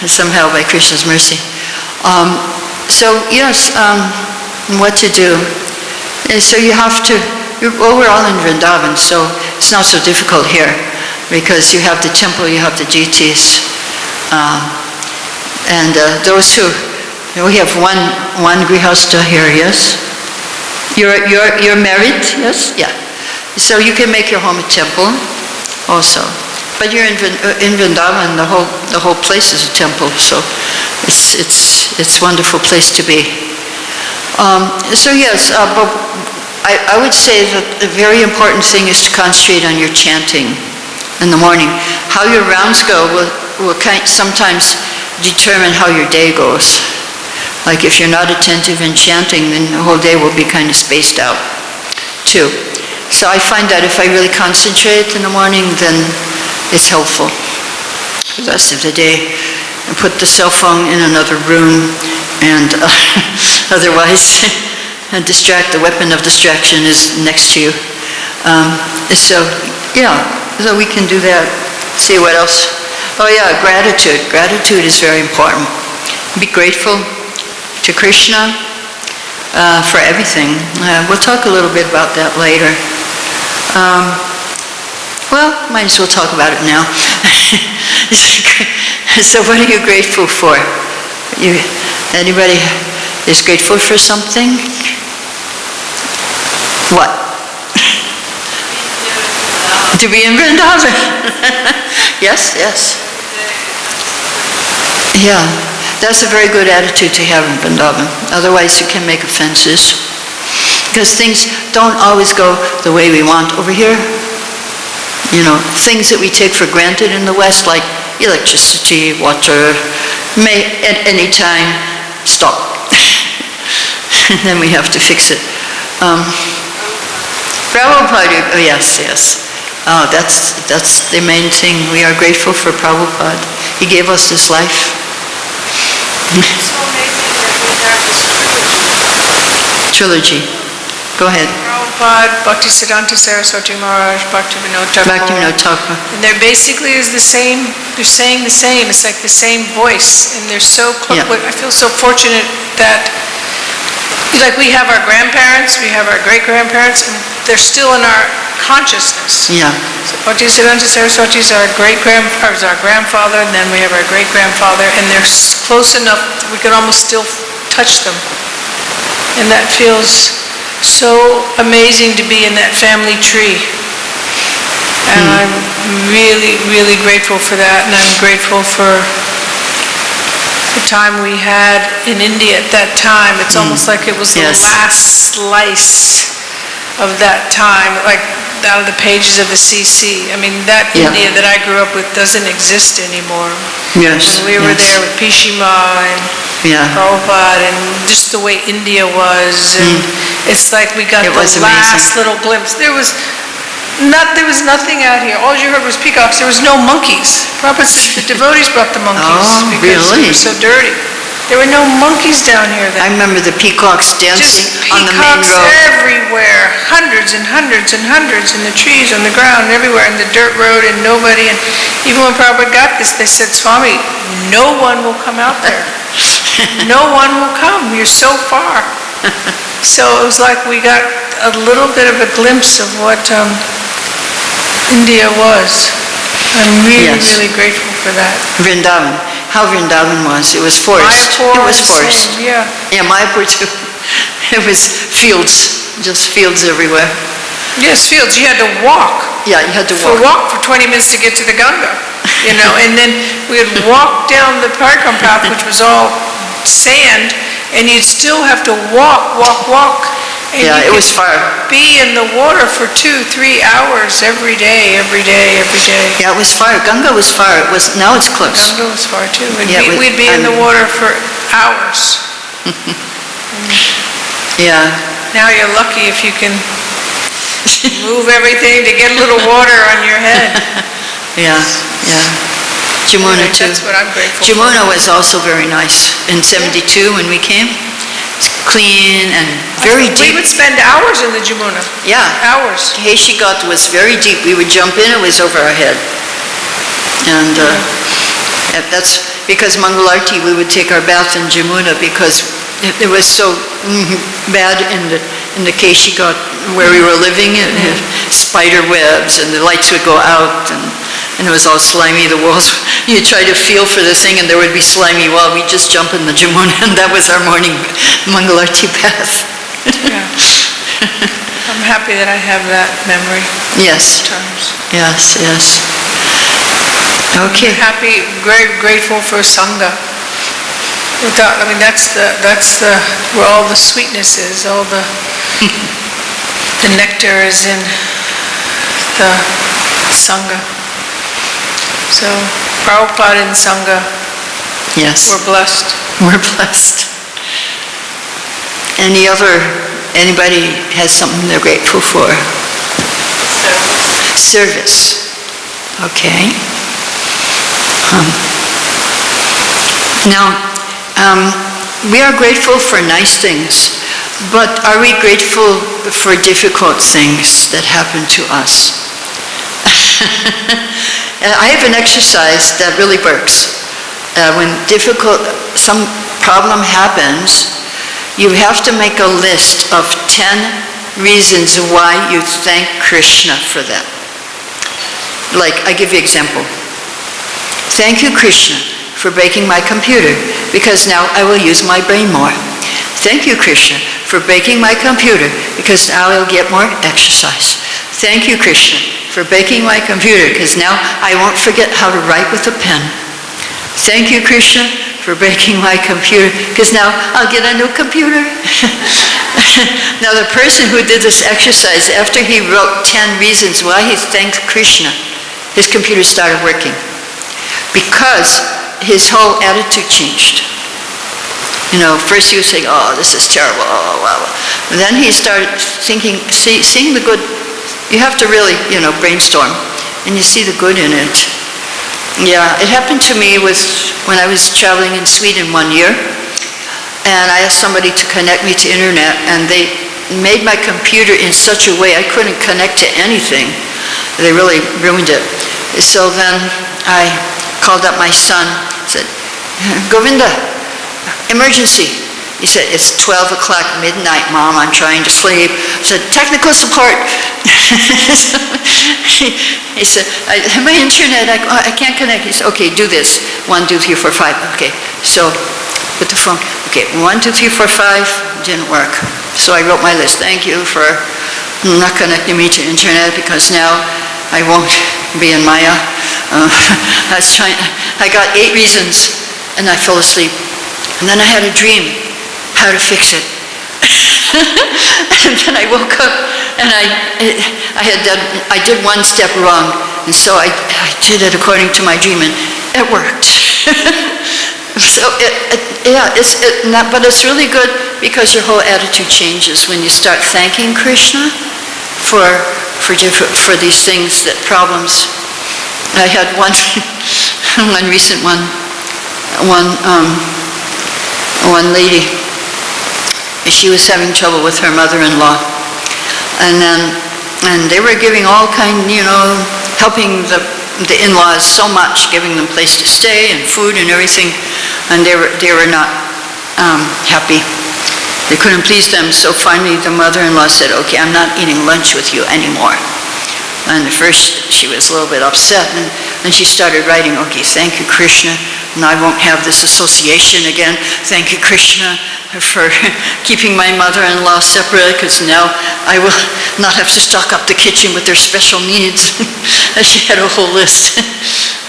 somehow by Krishna's mercy. So yes, what to do? And so you have to, well, we're all in Vrindavan, so it's not so difficult here, because you have the temple, you have the deities, and those who, we have one grihastha here, yes? You're married, yes? Yeah. So you can make your home a temple also. But you're in Vrindavan, the whole place is a temple, so it's a wonderful place to be. So yes, but I would say that the very important thing is to concentrate on your chanting in the morning. How your rounds go will sometimes determine how your day goes. Like if you're not attentive in chanting, then the whole day will be kind of spaced out too. So I find that if I really concentrate in the morning, then it's helpful for the rest of the day. And put the cell phone in another room, and otherwise the weapon of distraction is next to you. So yeah, so we can do that. See what else? Oh yeah, gratitude. Gratitude is very important. Be grateful to Krishna for everything. We'll talk a little bit about that later. Well, might as well talk about it now. So what are you grateful for? Anybody is grateful for something? What? To be in Vrindavan. Yes, yes. Yeah, that's a very good attitude to have in Vrindavan. Otherwise you can make offenses. Because things don't always go the way we want over here. You know, things that we take for granted in the West, like electricity, water, may at any time stop. And then we have to fix it. Prabhupada, oh yes, yes. Oh, that's the main thing. We are grateful for Prabhupada. He gave us this life. It's so amazing that we have this Trilogy. Go ahead. Prabhupada, Bhaktisiddhanta Saraswati Maharaj, Bhaktivinoda Thakur. And they're basically is the same, they're saying the same, it's like the same voice, and they're so close. Yeah. I feel so fortunate that, like we have our grandparents, we have our great-grandparents, and they're still in our consciousness. Yeah. So Bhaktisiddhanta Saraswati is our grandfather, and then we have our great-grandfather, and they're close enough that we could almost still touch them. And that feels so amazing to be in that family tree. And I'm really, really grateful for that, and I'm grateful for the time we had in India at that time. It's almost like it was the last slice of that time, like out of the pages of the CC. I mean, that India that I grew up with doesn't exist anymore. Yes. And we were there with Pishima and Prabhupada, and just the way India was, and it's like we got the last little glimpse. There was nothing out here. All you heard was peacocks. There was no monkeys. Prabhupada said the devotees brought the monkeys because they were so dirty. There were no monkeys down here then. I remember the peacocks dancing on the main Peacocks road. everywhere, hundreds and hundreds and hundreds in the trees, on the ground, everywhere, in the dirt road, and nobody. And even when Prabhupada got this, they said, Swami, no one will come out there. No one will come. You're so far. So it was like we got a little bit of a glimpse of what India was. I'm really, really grateful for that. Vrindavan. How Vrindavan was. It was forest. Mayapur, It was forest. Yeah. Yeah, Mayapur too. It was fields. Just fields everywhere. Yes, fields. You had to walk. Yeah, you had to walk. Walk for 20 minutes to get to the Ganga, you know, and then we would walk down the parikram path, which was all sand, and you'd still have to walk. And yeah, you it was far. Be in the water for 2-3 hours every day. Yeah, it was far. Ganga was far. It was. Now it's close. Ganga was far too. We'd be in the water for hours. Yeah. Now you're lucky if you can move everything to get a little water on your head. Yeah. Jamuna Anyway, too. that's what I'm grateful Jamuna for. was also very nice in '72 when we came. Clean and very deep. We would spend hours in the Jamuna. Yeah. Hours. Keishigat was very deep. We would jump in, it was over our head. And that's because Mangalarti, we would take our bath in Jamuna because it was so bad in the Keishigat where we were living. It had spider webs and the lights would go out and it was all slimy, the walls. You'd try to feel for the thing and there would be slimy wall. We'd just jump in the Jamuna and that was our morning Mangalarti bath. Yeah. I'm happy that I have that memory. Yes. Yes. Okay. I'm happy, grateful for Sanga. That's where all the sweetness is, all the nectar is in the Sanga. So, Prabhupada and Sanga, yes, we're blessed. We're blessed. Anybody has something they're grateful for? Service. Okay. Now, we are grateful for nice things, but are we grateful for difficult things that happen to us? I have an exercise that really works. When some problem happens, you have to make a list of 10 reasons why you thank Krishna for that. Like, I give you an example. Thank you, Krishna, for breaking my computer, because now I will use my brain more. Thank you, Krishna, for breaking my computer, because now I'll get more exercise. Thank you, Krishna, for breaking my computer, because now I won't forget how to write with a pen. Thank you, Krishna, for breaking my computer, because now I'll get a new computer. Now the person who did this exercise, after he wrote 10 reasons why he thanked Krishna, his computer started working. Because his whole attitude changed. You know, first he was saying, oh, this is terrible, oh, wow. And then he started thinking, seeing the good. You have to really, brainstorm, and you see the good in it. Yeah, it happened to me when I was traveling in Sweden one year, and I asked somebody to connect me to internet, and they made my computer in such a way I couldn't connect to anything. They really ruined it. So then I called up my son, said, Govinda, emergency. He said, it's 12 o'clock midnight, Mom, I'm trying to sleep. I said, technical support. He said, I have my internet, I can't connect. He said, okay, do this. 1, 2, 3, 4, 5. Okay, so with the phone, okay, 1, 2, 3, 4, 5, didn't work. So I wrote my list. Thank you for not connecting me to internet, because now I won't be in Maya. I got 8 reasons, and I fell asleep. And then I had a dream how to fix it. And then I woke up, and I did one step wrong, and so I did it according to my dream, and it worked. So but it's really good, because your whole attitude changes when you start thanking Krishna for these things, that problems. I had one recent one lady. She was having trouble with her mother-in-law, and they were giving all kind, helping the in-laws so much, giving them place to stay and food and everything, and they were not happy. They couldn't please them, so finally the mother-in-law said, okay, I'm not eating lunch with you anymore. And at first she was a little bit upset, and then she started writing, okay, thank you, Krishna, and I won't have this association again. Thank you, Krishna, for keeping my mother-in-law separate, because now I will not have to stock up the kitchen with their special needs. And she had a whole list.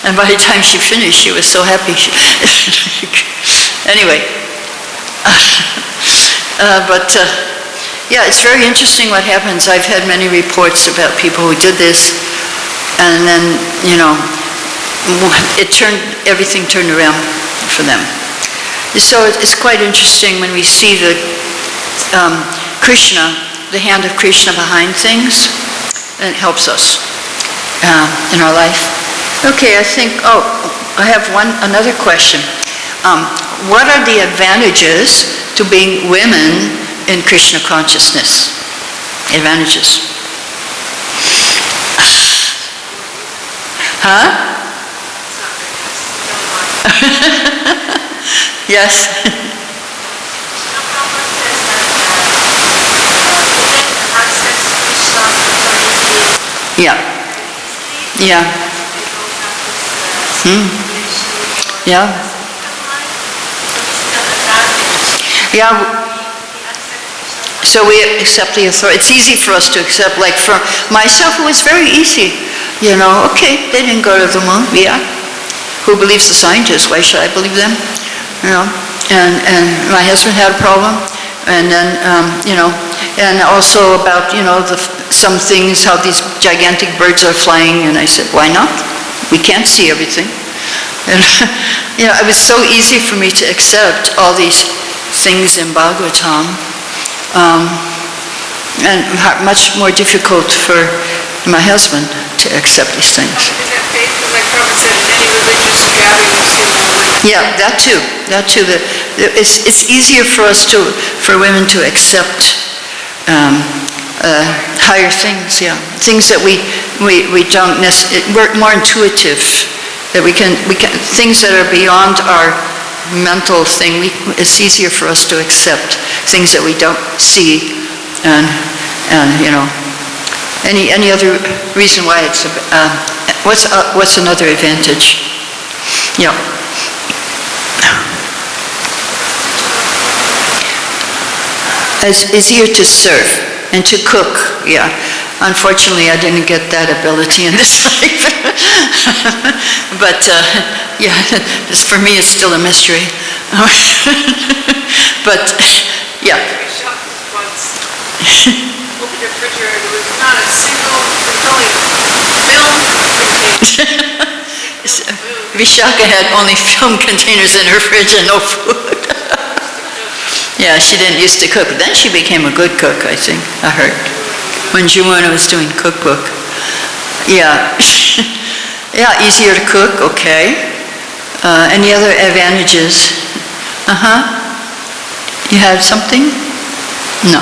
And by the time she finished, she was so happy. Anyway. Yeah, it's very interesting what happens. I've had many reports about people who did this, and then, everything turned around for them. So it's quite interesting when we see the Krishna, the hand of Krishna behind things, and it helps us in our life. Okay, I think, I have another question. What are the advantages to being women in Krishna consciousness? Advantages. Huh? Yes. Yeah. Yeah. Yeah. Yeah. So we accept the authority. It's easy for us to accept. Like for myself, it was very easy. Okay, they didn't go to the moon. Yeah. Who believes the scientists? Why should I believe them? And my husband had a problem. And then, and also about, some things, how these gigantic birds are flying. And I said, why not? We can't see everything. And, it was so easy for me to accept all these things in Bhagavatam. And much more difficult for my husband to accept these things. Like Prabhupada said, in any religious gatherings. Yeah, that too. It's easier for women to accept higher things. Yeah, things that we don't necessarily. We're more intuitive. That we can things that are beyond our mental thing. It's easier for us to accept things that we don't see, and And, any other reason why it's, what's another advantage? Yeah. It's easier to serve and to cook, yeah. Unfortunately, I didn't get that ability in this life. But, yeah, for me it's still a mystery. But, yeah. Open your refrigerator, there was not a single, film. Vishaka had only film containers in her fridge and no food. Yeah, she didn't used to cook. Then she became a good cook, I think, I heard, when Jumuna was doing cookbook. Yeah. Yeah, easier to cook, okay. Any other advantages? You had something? No.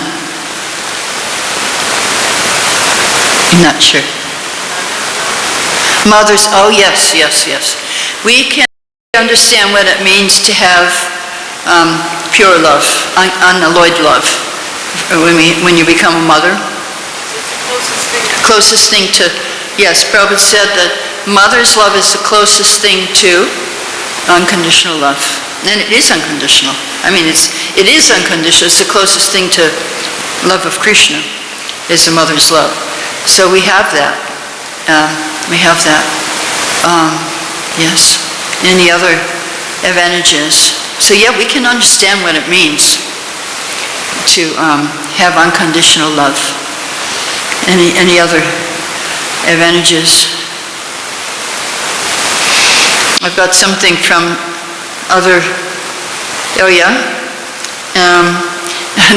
I'm not sure. Mothers, oh yes. We can understand what it means to have pure love, unalloyed love, when you become a mother. Closest thing to, yes, Prabhupada said that mother's love is the closest thing to unconditional love. And it is unconditional. I mean, it is unconditional. It's the closest thing to love of Krishna, is the mother's love. So we have that. Yes. Any other advantages? So yeah, we can understand what it means to have unconditional love. Any other advantages? I've got something from other, oh yeah,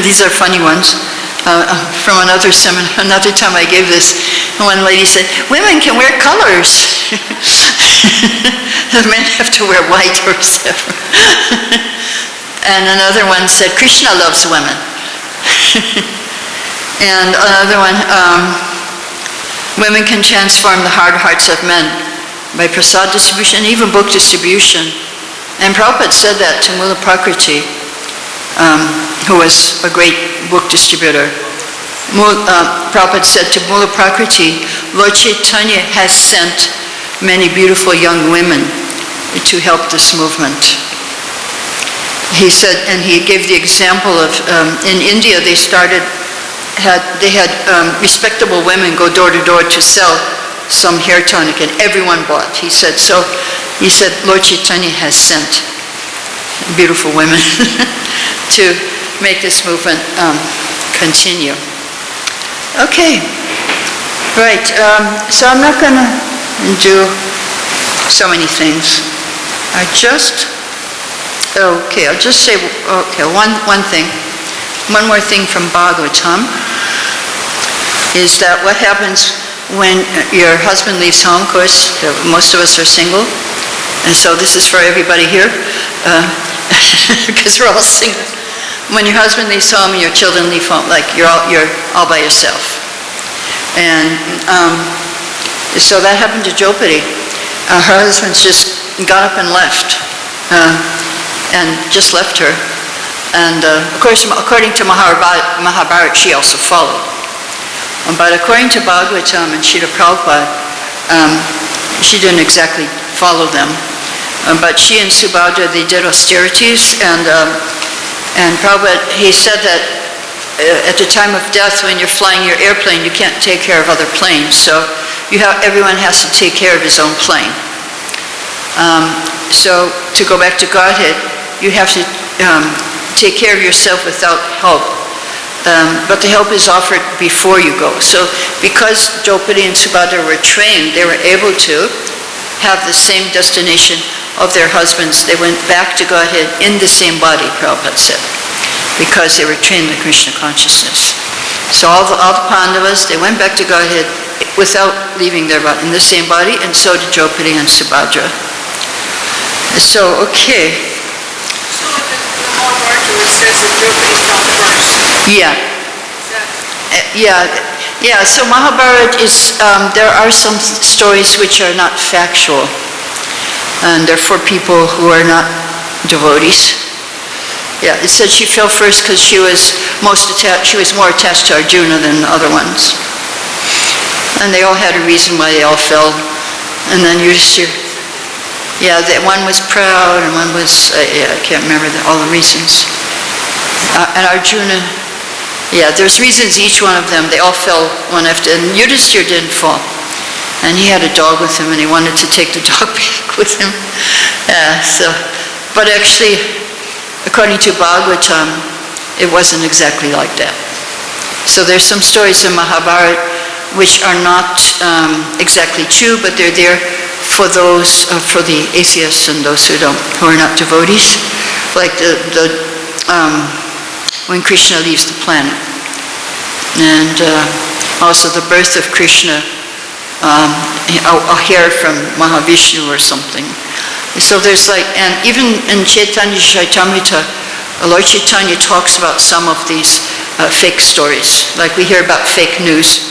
these are funny ones. From another seminar, another time I gave this, one lady said, women can wear colors. The men have to wear white or whatever. And another one said, Krishna loves women. And another one, women can transform the hard hearts of men by prasad distribution and even book distribution. And Prabhupada said that to Mula Prakriti, who was a great book distributor. Prabhupada said to Mula Prakriti, Lord Chaitanya has sent many beautiful young women to help this movement. He said, and he gave the example of, in India they had respectable women go door to door to sell some hair tonic, and everyone bought. He said, Lord Chaitanya has sent beautiful women to make this movement continue. Okay, right. So I'm not going to do so many things. I'll just say, one thing. One more thing from Bhagavatam is that what happens when your husband leaves home. Of course, most of us are single, and so this is for everybody here, because we're all single. When your husband leaves home and your children leave home, like you're all by yourself. And so that happened to Jopati. Her husband just got up and left, and just left her. And of course, according to Mahabharata, she also followed. But according to Bhagavatam and Srila Prabhupada, she didn't exactly follow them. But she and Subhadra, they did austerities, and Prabhupada, he said that at the time of death, when you're flying your airplane, you can't take care of other planes. So everyone has to take care of his own plane. So to go back to Godhead, you have to take care of yourself without help. But the help is offered before you go. So because Draupadi and Subhadra were trained, they were able to have the same destination of their husbands. They went back to Godhead in the same body, Prabhupada said, because they were trained in Krishna consciousness. So all the Pandavas, they went back to Godhead without leaving their body, in the same body, and so did Draupadi and Subhadra. So, okay. So the Mahabharata says that Draupadi stopped first. Yeah. Yeah, so Mahabharata is, there are some stories which are not factual, and they're for people who are not devotees. Yeah, it said she fell first because she was more attached to Arjuna than the other ones. And they all had a reason why they all fell. And then Yudhishthira, yeah, that one was proud and one was, I can't remember all the reasons. And Arjuna, yeah, there's reasons each one of them, they all fell one after, and Yudhishthira didn't fall. And he had a dog with him and he wanted to take the dog back with him. But actually, according to Bhagavatam, it wasn't exactly like that. So there's some stories in Mahabharata which are not exactly true, but they're there for those, for the atheists and those who are not devotees. Like when Krishna leaves the planet. And also the birth of Krishna, a hair from Mahavishnu or something. So there's and even in Chaitanya Chaitamrita, Lord Chaitanya talks about some of these fake stories. Like we hear about fake news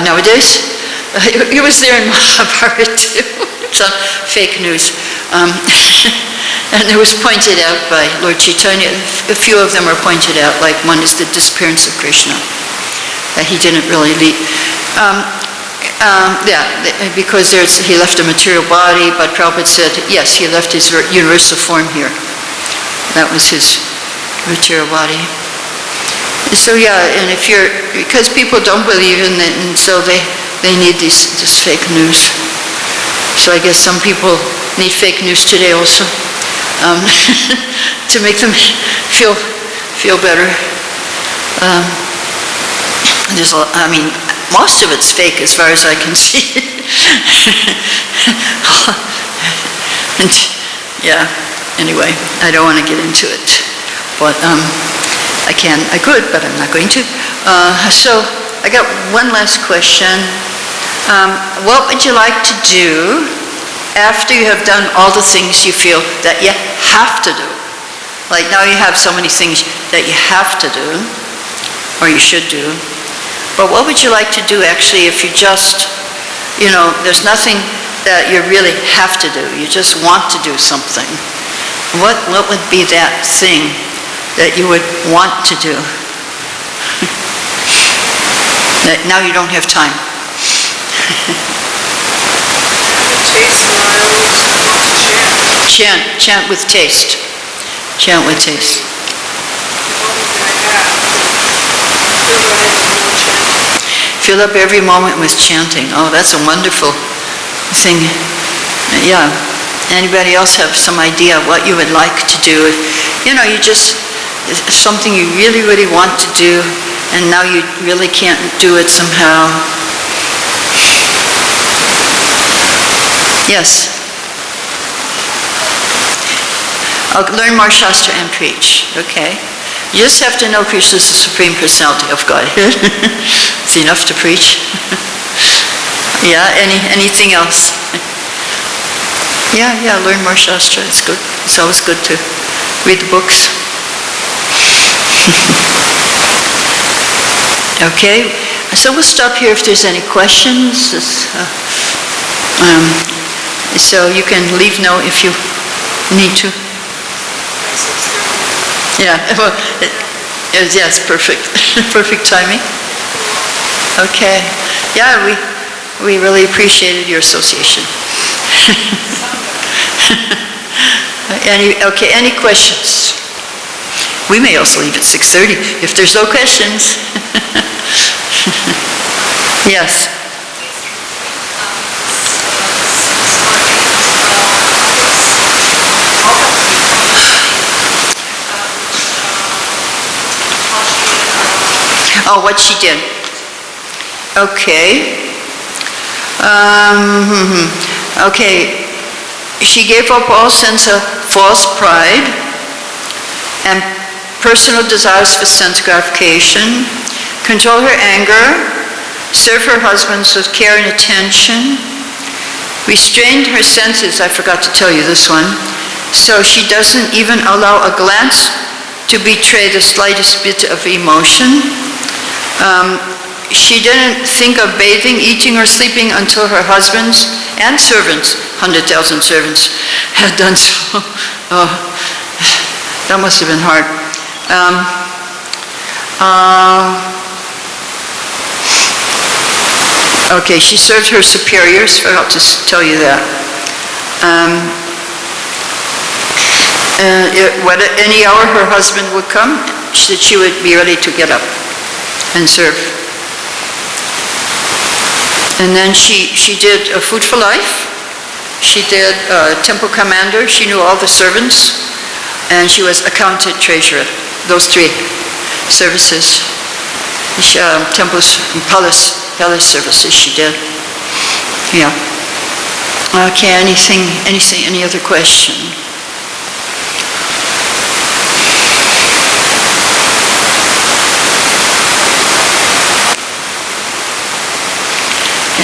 nowadays. It was there in Mahabharata too. Some fake news. And it was pointed out by Lord Chaitanya. A few of them are pointed out, like one is the disappearance of Krishna. That he didn't really leave. Because he left a material body, but Prabhupada said, yes, he left his universal form here. That was his material body. So and because people don't believe in it, and so they need this fake news. So I guess some people need fake news today also, to make them feel better. Most of it's fake as far as I can see. And, anyway, I don't want to get into it. But I could, but I'm not going to. So I got one last question. What would you like to do after you have done all the things you feel that you have to do? Like now you have so many things that you have to do, or you should do. But what would you like to do actually if you just, there's nothing that you really have to do. You just want to do something. What would be that thing that you would want to do? That now you don't have time. Chant with taste. Chant with taste. Fill up every moment with chanting. Oh, that's a wonderful thing. Yeah. Anybody else have some idea of what you would like to do? Something you really, really want to do, and now you really can't do it somehow. Yes. I'll learn more Shastra and preach. Okay. You just have to know Krishna is the Supreme Personality of Godhead. It's enough to preach. Yeah, anything else? Yeah, learn more Shastra. It's good. It's always good to read the books. Okay, so we'll stop here if there's any questions. So you can leave now if you need to. Yeah, well, yes, perfect. Perfect timing. Okay. Yeah, we really appreciated your association. Any questions? We may also leave at 6:30 if there's no questions. Yes. Oh, what she did. Okay. Okay. She gave up all sense of false pride and personal desires for sense gratification, control her anger, serve her husbands with care and attention, restrained her senses, I forgot to tell you this one, so she doesn't even allow a glance to betray the slightest bit of emotion. She didn't think of bathing, eating, or sleeping until her husbands and servants, 100,000 servants, had done so. That must have been hard. Okay, she served her superiors. Forgot to tell you that. Any hour her husband would come, she would be ready to get up and serve. And then she did Food for Life. She did Temple Commander. She knew all the servants. And she was Accountant Treasurer. Those three services. Temple's palace services she did. Yeah. Okay, any other question?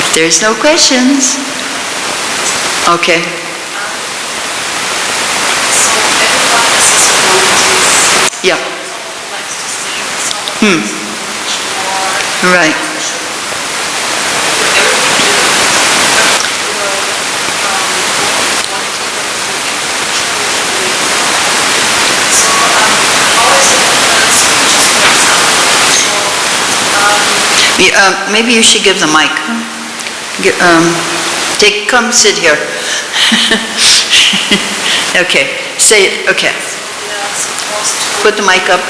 If there's no questions. Okay. So everybody's personalities. Yeah. Likes to sing. Some more. Right. Maybe you should give the mic. Come sit here. Okay. Say it. Okay. Put the mic up.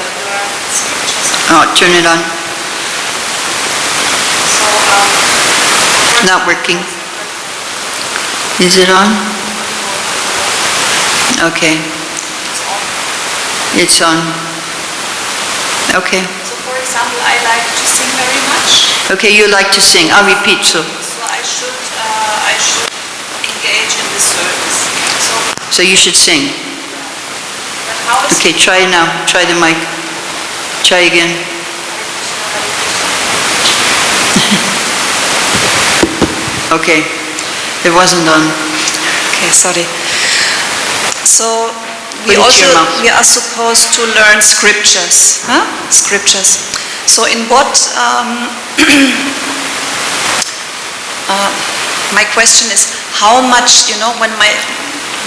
Oh, turn it on. Not working. Is it on? Okay. It's on. Okay. So for example, I like to sing very much. Okay, you like to sing. I'll repeat so. So I should engage in the service. So you should sing. But how is Okay, try now. Try the mic. Try again. Okay. It wasn't on. Okay, sorry. So Put it to your mouth. we are supposed to learn scriptures, huh? Scriptures. So in what? My question is, how much?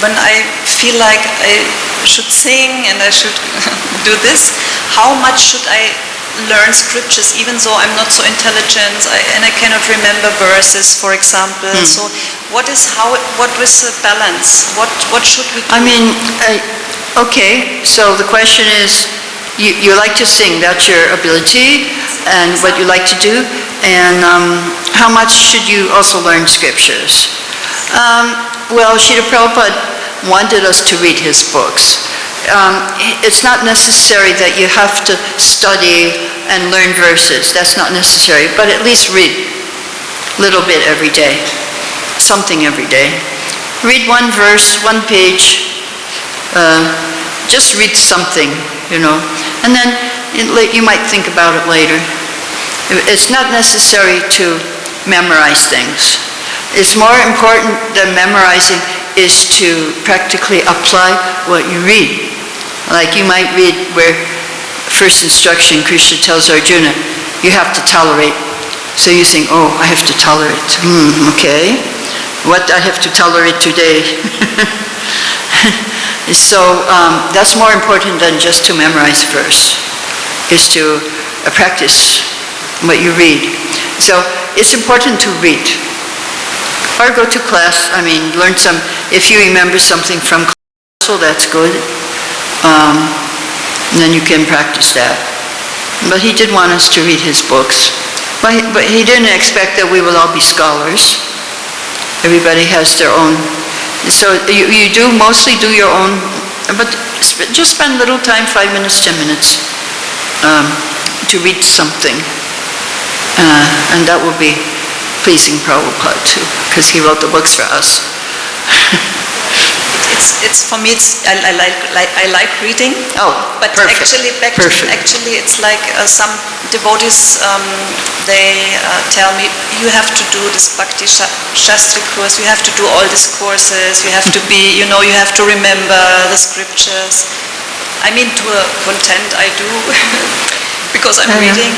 When I feel like I should sing and I should do this, how much should I learn scriptures, even though I'm not so intelligent and I cannot remember verses, for example. So what is the balance? What should we do? Okay, so the question is, you like to sing, that's your ability and what you like to do, and how much should you also learn scriptures? Well, Srila Prabhupada wanted us to read his books. It's not necessary that you have to study and learn verses. That's not necessary, but at least read a little bit every day, something every day. Read one verse, one page, just read something, and then you might think about it later. It's not necessary to memorize things. It's more important than memorizing is to practically apply what you read. Like you might read where first instruction Krishna tells Arjuna, you have to tolerate. So you think, oh, I have to tolerate. Okay. What I have to tolerate today? So that's more important than just to memorize a verse, is to practice what you read. So it's important to read. Or go to class, learn some, if you remember something from class, so that's good. And then you can practice that. But he did want us to read his books. But he didn't expect that we will all be scholars. Everybody has their own. So you do mostly do your own, but just spend a little time, 5 minutes, 10 minutes, to read something. And that will be pleasing Prabhupada too, because he wrote the books for us. It's for me. I like reading. Oh, but perfect. Actually, it's like some devotees. They tell me you have to do this Bhakti Shastri course. You have to do all these courses. You have to be. You have to remember the scriptures. To a content I do because I'm reading.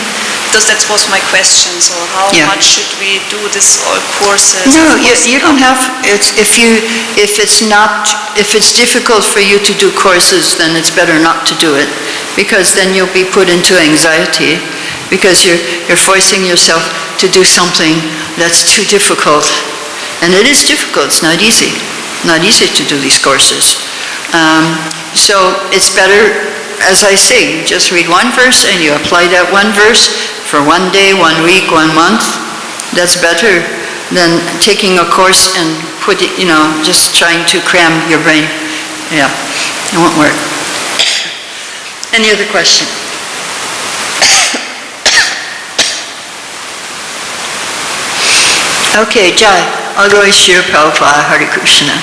because that was my question. So how Yeah. much should we do this all courses? No, Of course, you don't have, if it's difficult for you to do courses, then it's better not to do it, because then you'll be put into anxiety, because you're forcing yourself to do something that's too difficult. And it is difficult, it's not easy to do these courses. So it's better, as I say, you just read one verse and you apply that one verse for 1 day, 1 week, 1 month. That's better than taking a course and just trying to cram your brain. Yeah, it won't work. Any other question? Okay, Jai. All glory to Shri Prabhupada, Hare Krishna.